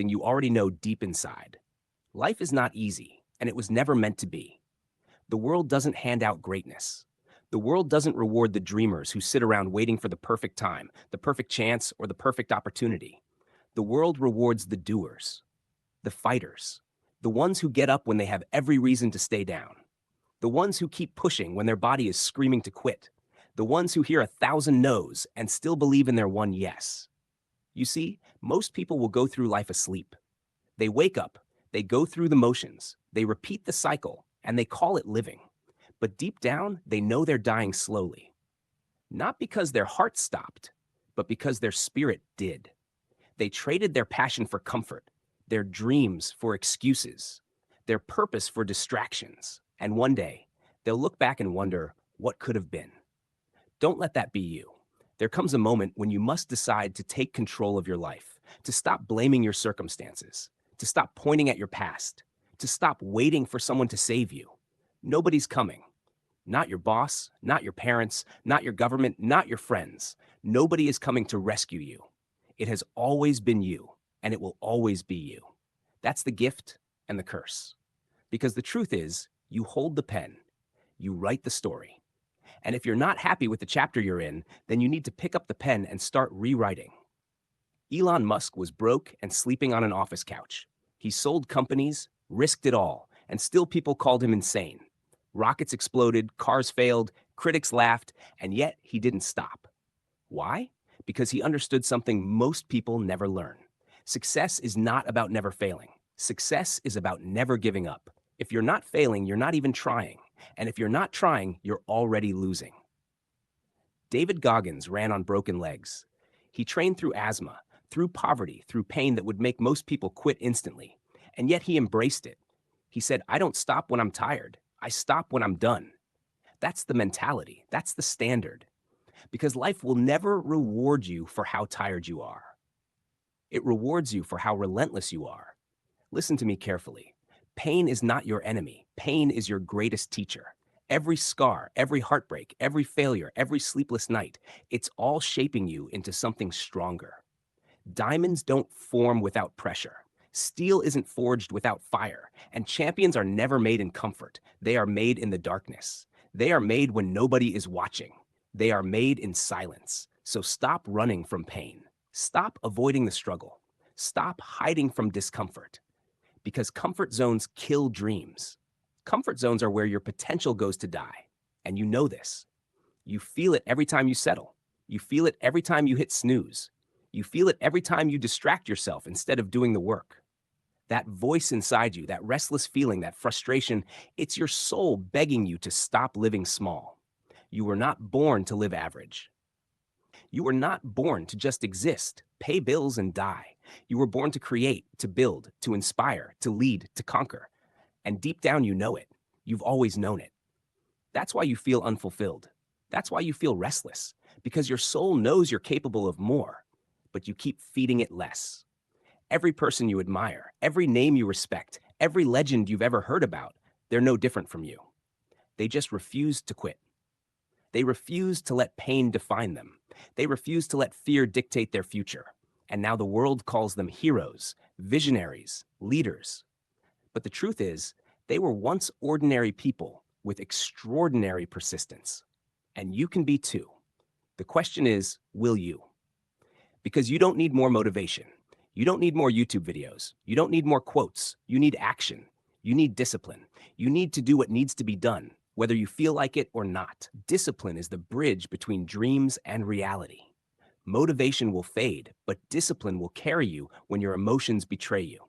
something you already know deep inside. Life is not easy, and it was never meant to be. The world doesn't hand out greatness. The world doesn't reward the dreamers who sit around waiting for the perfect time, the perfect chance, or the perfect opportunity. The world rewards the doers, the fighters, the ones who get up when they have every reason to stay down, the ones who keep pushing when their body is screaming to quit, the ones who hear 1,000 no's and still believe in their one yes. You see, most people will go through life asleep. They wake up, they go through the motions, they repeat the cycle, and they call it living. But deep down, they know they're dying slowly. Not because their heart stopped, but because their spirit did. They traded their passion for comfort, their dreams for excuses, their purpose for distractions. And one day, they'll look back and wonder what could have been. Don't let that be you. There comes a moment when you must decide to take control of your life, to stop blaming your circumstances, to stop pointing at your past, to stop waiting for someone to save you. Nobody's coming. Not your boss, not your parents, not your government, not your friends. Nobody is coming to rescue you. It has always been you, and it will always be you. That's the gift and the curse. Because the truth is, you hold the pen, you write the story. And if you're not happy with the chapter you're in, then you need to pick up the pen and start rewriting. Elon Musk was broke and sleeping on an office couch. He sold companies, risked it all, and still people called him insane. Rockets exploded, cars failed, critics laughed, and yet he didn't stop. Why? Because he understood something most people never learn. Success is not about never failing. Success is about never giving up. If you're not failing, you're not even trying. And if you're not trying, you're already losing. David Goggins ran on broken legs. He trained through asthma, through poverty, through pain that would make most people quit instantly. And yet he embraced it. He said, "I don't stop when I'm tired. I stop when I'm done." That's the mentality. That's the standard. Because life will never reward you for how tired you are. It rewards you for how relentless you are. Listen to me carefully. Pain is not your enemy. Pain is your greatest teacher. Every scar, every heartbreak, every failure, every sleepless night, it's all shaping you into something stronger. Diamonds don't form without pressure. Steel isn't forged without fire. And champions are never made in comfort. They are made in the darkness. They are made when nobody is watching. They are made in silence. So stop running from pain. Stop avoiding the struggle. Stop hiding from discomfort. Because comfort zones kill dreams. Comfort zones are where your potential goes to die. And you know this. You feel it every time you settle. You feel it every time you hit snooze. You feel it every time you distract yourself instead of doing the work. That voice inside you, that restless feeling, that frustration, it's your soul begging you to stop living small. You were not born to live average. You were not born to just exist, pay bills, and die. You were born to create, to build, to inspire, to lead, to conquer. And deep down, you know it. You've always known it. That's why you feel unfulfilled. That's why you feel restless, because your soul knows you're capable of more, but you keep feeding it less. Every person you admire, every name you respect, every legend you've ever heard about, they're no different from you. They just refuse to quit. They refuse to let pain define them. They refuse to let fear dictate their future. And now the world calls them heroes, visionaries, leaders. But the truth is, they were once ordinary people with extraordinary persistence. And you can be too. The question is, will you? Because you don't need more motivation. You don't need more YouTube videos. You don't need more quotes. You need action. You need discipline. You need to do what needs to be done, whether you feel like it or not. Discipline is the bridge between dreams and reality. Motivation will fade, but discipline will carry you when your emotions betray you.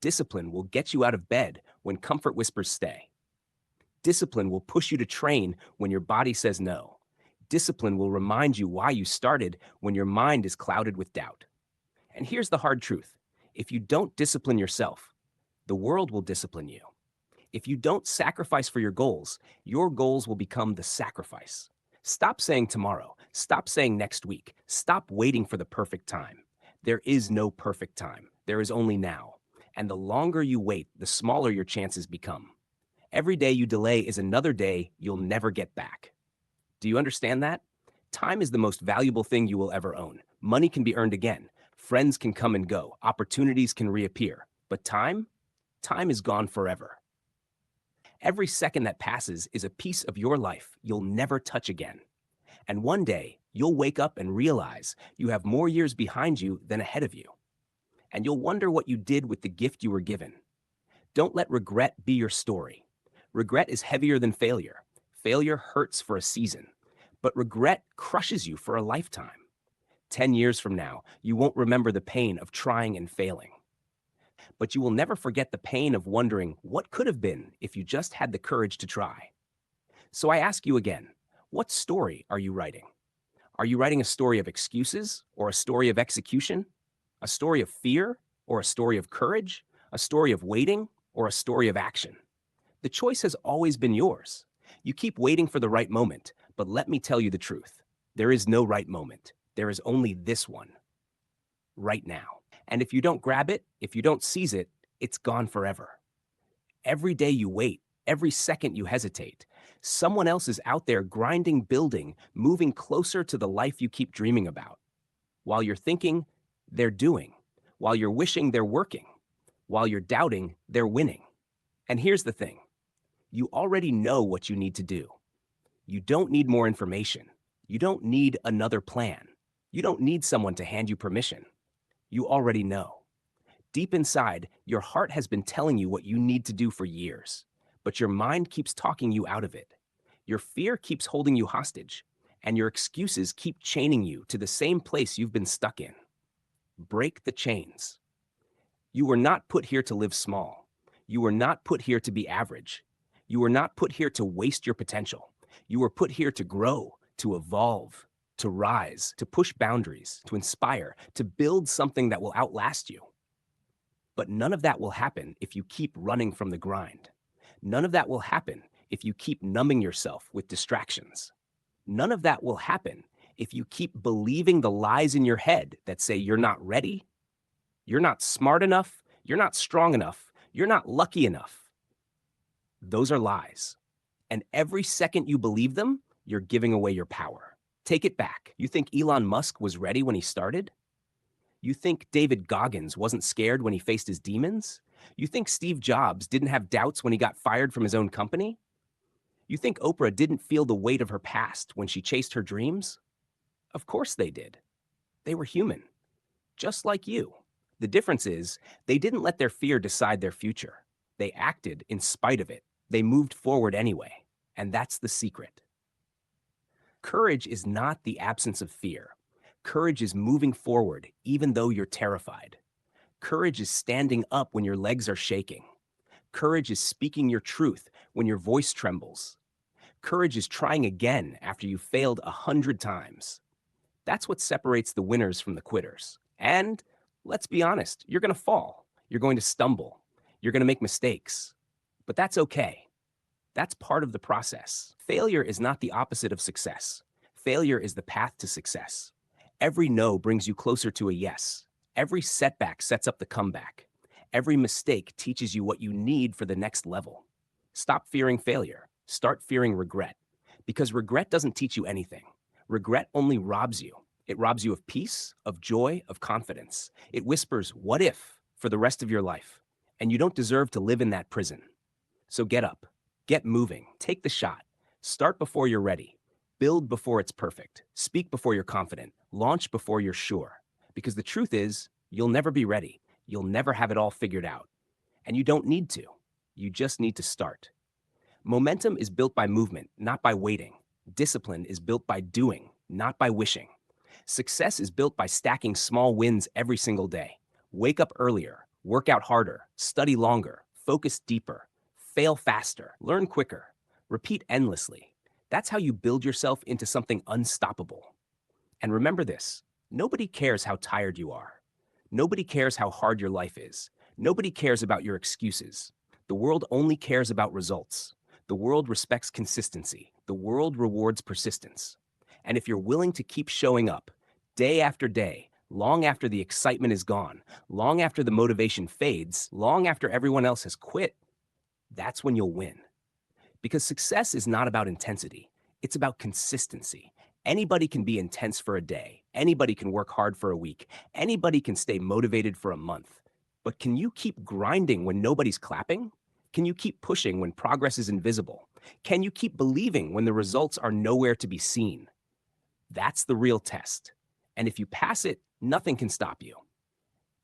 Discipline will get you out of bed when comfort whispers stay. Discipline will push you to train when your body says no. Discipline will remind you why you started when your mind is clouded with doubt. And here's the hard truth. If you don't discipline yourself, the world will discipline you. If you don't sacrifice for your goals will become the sacrifice. Stop saying tomorrow. Stop saying next week. Stop waiting for the perfect time. There is no perfect time. There is only now. And the longer you wait, the smaller your chances become. Every day you delay is another day you'll never get back. Do you understand that? Time is the most valuable thing you will ever own. Money can be earned again. Friends can come and go, opportunities can reappear, but time is gone forever. Every second that passes is a piece of your life you'll never touch again. And one day, you'll wake up and realize you have more years behind you than ahead of you. And you'll wonder what you did with the gift you were given. Don't let regret be your story. Regret is heavier than failure. Failure hurts for a season, but regret crushes you for a lifetime. 10 years from now, you won't remember the pain of trying and failing. But you will never forget the pain of wondering what could have been if you just had the courage to try. So I ask you again, what story are you writing? Are you writing a story of excuses or a story of execution? A story of fear or a story of courage? A story of waiting or a story of action? The choice has always been yours. You keep waiting for the right moment, but let me tell you the truth. There is no right moment. There is only this one, right now. And if you don't grab it, if you don't seize it, it's gone forever. Every day you wait, every second you hesitate, someone else is out there grinding, building, moving closer to the life you keep dreaming about. While you're thinking, they're doing. While you're wishing, they're working. While you're doubting, they're winning. And here's the thing. You already know what you need to do. You don't need more information. You don't need another plan. You don't need someone to hand you permission. You already know. Deep inside, your heart has been telling you what you need to do for years, but your mind keeps talking you out of it. Your fear keeps holding you hostage, and your excuses keep chaining you to the same place you've been stuck in. Break the chains. You were not put here to live small. You were not put here to be average. You were not put here to waste your potential. You were put here to grow, to evolve, to rise, to push boundaries, to inspire, to build something that will outlast you. But none of that will happen if you keep running from the grind. None of that will happen if you keep numbing yourself with distractions. None of that will happen if you keep believing the lies in your head that say you're not ready, you're not smart enough, you're not strong enough, you're not lucky enough. Those are lies. And every second you believe them, you're giving away your power. Take it back. You think Elon Musk was ready when he started? You think David Goggins wasn't scared when he faced his demons? You think Steve Jobs didn't have doubts when he got fired from his own company? You think Oprah didn't feel the weight of her past when she chased her dreams? Of course they did. They were human, just like you. The difference is, they didn't let their fear decide their future. They acted in spite of it. They moved forward anyway. And that's the secret. Courage is not the absence of fear. Courage is moving forward even though you're terrified. Courage is standing up when your legs are shaking. Courage is speaking your truth when your voice trembles. Courage is trying again after you failed 100 times. That's what separates the winners from the quitters. And let's be honest, you're going to fall. You're going to stumble. You're going to make mistakes. But that's okay. That's part of the process. Failure is not the opposite of success. Failure is the path to success. Every no brings you closer to a yes. Every setback sets up the comeback. Every mistake teaches you what you need for the next level. Stop fearing failure. Start fearing regret. Because regret doesn't teach you anything. Regret only robs you. It robs you of peace, of joy, of confidence. It whispers, "What if?" for the rest of your life. And you don't deserve to live in that prison. So get up. Get moving. Take the shot. Start before you're ready. Build before it's perfect. Speak before you're confident. Launch before you're sure. Because the truth is, you'll never be ready. You'll never have it all figured out. And you don't need to. You just need to start. Momentum is built by movement, not by waiting. Discipline is built by doing, not by wishing. Success is built by stacking small wins every single day. Wake up earlier, work out harder, study longer, focus deeper, fail faster, learn quicker, repeat endlessly. That's how you build yourself into something unstoppable. And remember this, nobody cares how tired you are. Nobody cares how hard your life is. Nobody cares about your excuses. The world only cares about results. The world respects consistency. The world rewards persistence. And if you're willing to keep showing up, day after day, long after the excitement is gone, long after the motivation fades, long after everyone else has quit, that's when you'll win. Because success is not about intensity. It's about consistency. Anybody can be intense for a day. Anybody can work hard for a week. Anybody can stay motivated for a month. But can you keep grinding when nobody's clapping? Can you keep pushing when progress is invisible? Can you keep believing when the results are nowhere to be seen? That's the real test. And if you pass it, nothing can stop you.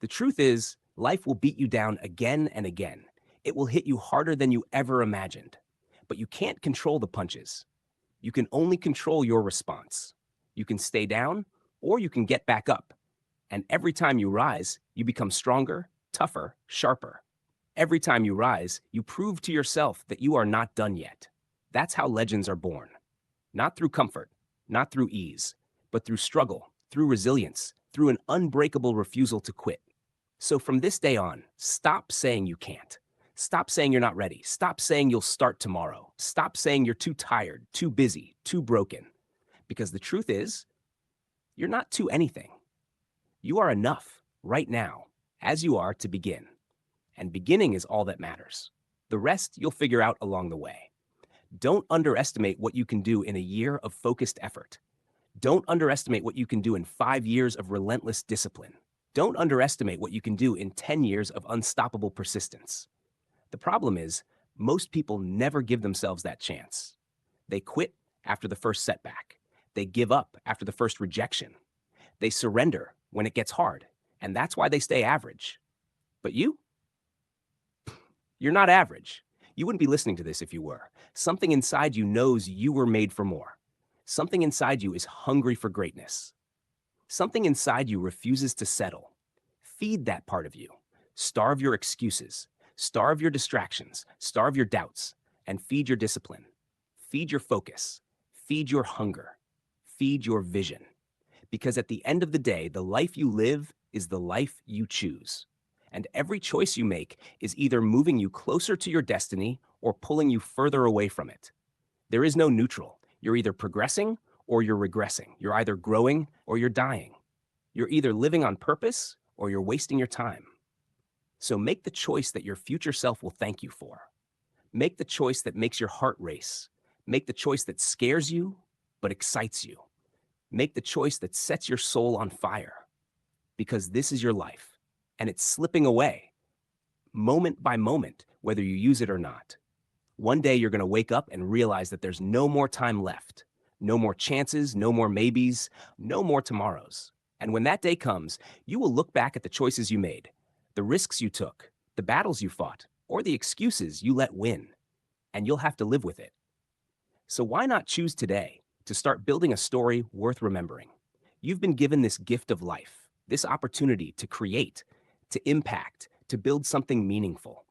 The truth is, life will beat you down again and again. It will hit you harder than you ever imagined. But you can't control the punches. You can only control your response. You can stay down, or you can get back up. And every time you rise, you become stronger, tougher, sharper. Every time you rise, you prove to yourself that you are not done yet. That's how legends are born. Not through comfort, not through ease, but through struggle, through resilience, through an unbreakable refusal to quit. So from this day on, stop saying you can't. Stop saying you're not ready. Stop saying you'll start tomorrow. Stop saying you're too tired, too busy, too broken. Because the truth is, you're not too anything. You are enough right now, as you are to begin. And beginning is all that matters. The rest you'll figure out along the way. Don't underestimate what you can do in a year of focused effort. Don't underestimate what you can do in 5 years of relentless discipline. Don't underestimate what you can do in 10 years of unstoppable persistence. The problem is, most people never give themselves that chance. They quit after the first setback. They give up after the first rejection. They surrender when it gets hard, and that's why they stay average. But you're not average. You wouldn't be listening to this if you were. Something inside you knows you were made for more. Something inside you is hungry for greatness. Something inside you refuses to settle. Feed that part of you. Starve your excuses. Starve your distractions. Starve your doubts. And feed your discipline. Feed your focus. Feed your hunger. Feed your vision. Because at the end of the day, the life you live is the life you choose. And every choice you make is either moving you closer to your destiny or pulling you further away from it. There is no neutral. You're either progressing or you're regressing. You're either growing or you're dying. You're either living on purpose or you're wasting your time. So make the choice that your future self will thank you for. Make the choice that makes your heart race. Make the choice that scares you but excites you. Make the choice that sets your soul on fire. Because this is your life, and it's slipping away, moment by moment, whether you use it or not. One day you're going to wake up and realize that there's no more time left. No more chances, no more maybes, no more tomorrows. And when that day comes, you will look back at the choices you made, the risks you took, the battles you fought, or the excuses you let win. And you'll have to live with it. So why not choose today to start building a story worth remembering? You've been given this gift of life, this opportunity to create, to impact, to build something meaningful.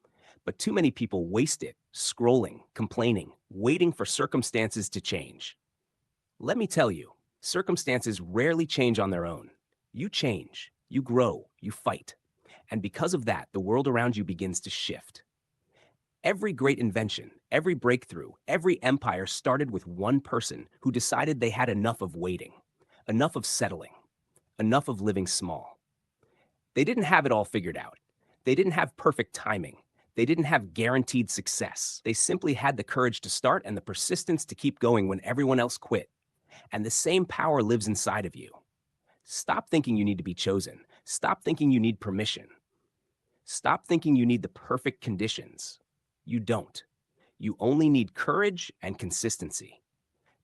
But too many people waste it scrolling, complaining, waiting for circumstances to change. Let me tell you, circumstances rarely change on their own. You change, you grow, you fight. And because of that, the world around you begins to shift. Every great invention, every breakthrough, every empire started with one person who decided they had enough of waiting, enough of settling, enough of living small. They didn't have it all figured out. They didn't have perfect timing. They didn't have guaranteed success. They simply had the courage to start and the persistence to keep going when everyone else quit. And the same power lives inside of you. Stop thinking you need to be chosen. Stop thinking you need permission. Stop thinking you need the perfect conditions. You don't. You only need courage and consistency.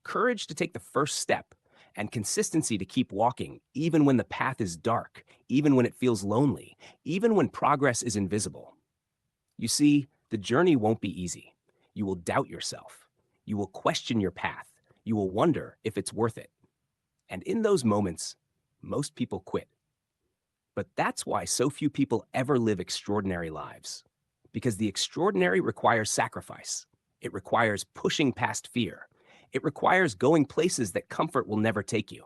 Courage to take the first step and consistency to keep walking, even when the path is dark, even when it feels lonely, even when progress is invisible. You see, the journey won't be easy. You will doubt yourself. You will question your path. You will wonder if it's worth it. And in those moments, most people quit. But that's why so few people ever live extraordinary lives. Because the extraordinary requires sacrifice. It requires pushing past fear. It requires going places that comfort will never take you.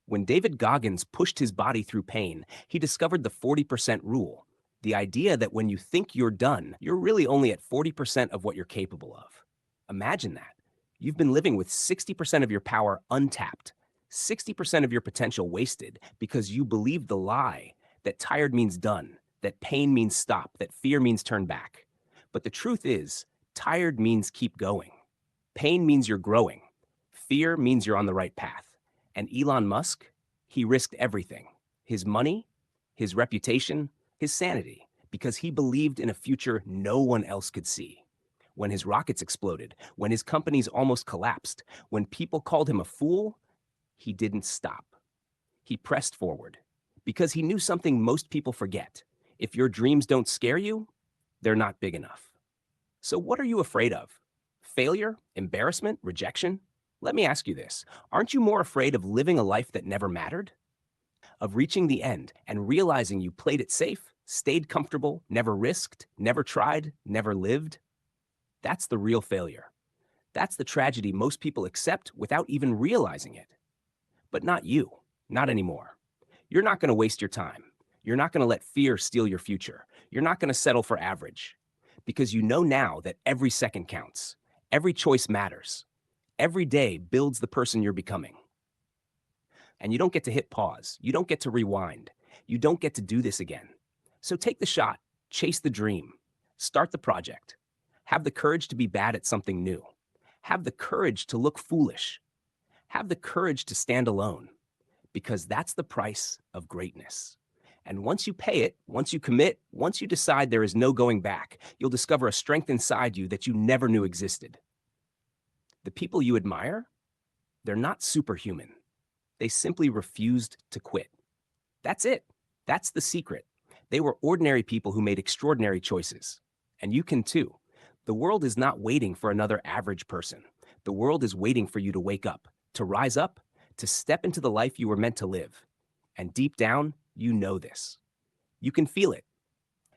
When David Goggins pushed his body through pain, he discovered the 40% rule. The idea that when you think you're done, you're really only at 40% of what you're capable of. Imagine that. You've been living with 60% of your power untapped, 60% of your potential wasted because you believed the lie that tired means done, that pain means stop, that fear means turn back. But the truth is, tired means keep going. Pain means you're growing. Fear means you're on the right path. And Elon Musk, he risked everything: his money, his reputation, his sanity, because he believed in a future no one else could see. When his rockets exploded, when his companies almost collapsed, when people called him a fool, he didn't stop. He pressed forward because he knew something most people forget. If your dreams don't scare you, they're not big enough. So, what are you afraid of? Failure? Embarrassment? Rejection? Let me ask you this: aren't you more afraid of living a life that never mattered? Of reaching the end and realizing you played it safe, stayed comfortable, never risked, never tried, never lived? That's the real failure. That's the tragedy most people accept without even realizing it. But not you, not anymore. You're not going to waste your time. You're not going to let fear steal your future. You're not going to settle for average because you know now that every second counts. Every choice matters. Every day builds the person you're becoming. And you don't get to hit pause. You don't get to rewind. You don't get to do this again. So take the shot, chase the dream, start the project. Have the courage to be bad at something new. Have the courage to look foolish. Have the courage to stand alone, because that's the price of greatness. And once you pay it, once you commit, once you decide there is no going back, you'll discover a strength inside you that you never knew existed. The people you admire, they're not superhuman. They simply refused to quit. That's it. That's the secret. They were ordinary people who made extraordinary choices. And you can too. The world is not waiting for another average person. The world is waiting for you to wake up, to rise up, to step into the life you were meant to live. And deep down, you know this. You can feel it.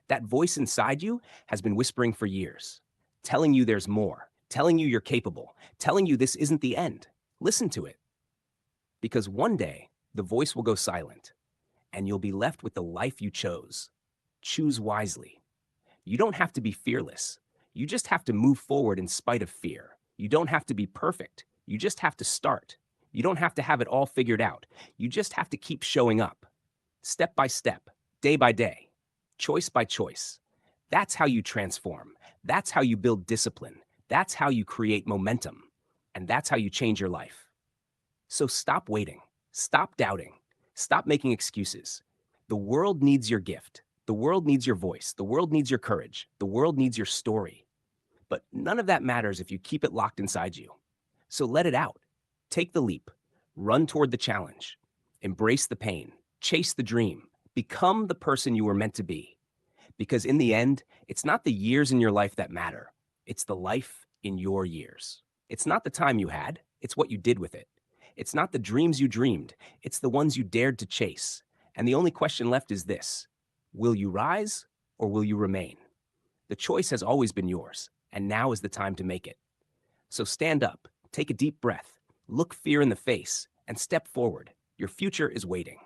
That voice inside you has been whispering for years, telling you there's more, telling you you're capable, telling you this isn't the end. Listen to it. Because one day, the voice will go silent, and you'll be left with the life you chose. Choose wisely. You don't have to be fearless. You just have to move forward in spite of fear. You don't have to be perfect. You just have to start. You don't have to have it all figured out. You just have to keep showing up. Step by step, day by day, choice by choice. That's how you transform. That's how you build discipline. That's how you create momentum. And that's how you change your life. So stop waiting. Stop doubting. Stop making excuses. The world needs your gift. The world needs your voice. The world needs your courage. The world needs your story. But none of that matters if you keep it locked inside you. So let it out. Take the leap. Run toward the challenge. Embrace the pain. Chase the dream. Become the person you were meant to be. Because in the end, it's not the years in your life that matter. It's the life in your years. It's not the time you had. It's what you did with it. It's not the dreams you dreamed. It's the ones you dared to chase. And the only question left is this: will you rise or will you remain? The choice has always been yours, and now is the time to make it. So stand up, take a deep breath, look fear in the face, and step forward. Your future is waiting.